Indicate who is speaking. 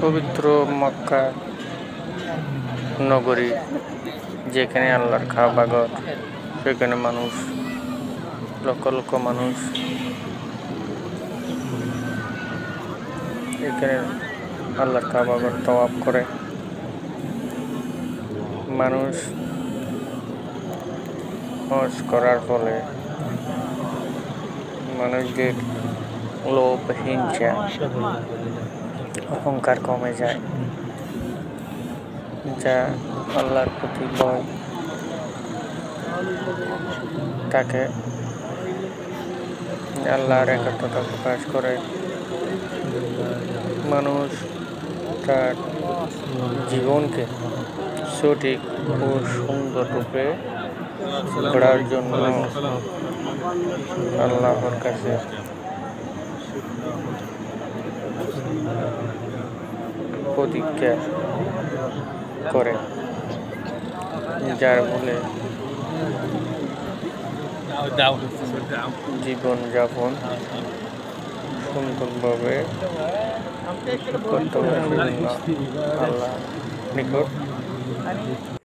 Speaker 1: পবিত্র মক্কা নগরী, যেখানে আল্লাহর কাবাগর, সেখানে মানুষ লক্ষ লক্ষ মানুষ এখানে আল্লাহর কাবাগর তওয়াফ করে। মানুষ হজ করার ফলে মানুষদের লোভ, হিংসা, অহংকার কমে যায়, যা আল্লাহর প্রতি ভয় তাকে আল্লাহর একাত্মতা প্রকাশ করে। মানুষ তার জীবনকে সঠিক ও সুন্দর রূপে গড়ার জন্য আল্লাহর কাছে প্রতিজ্ঞা করে, যার ফলে জীবনযাপন সুন্দরভাবে করতে পারে। আল্লাহ নিকট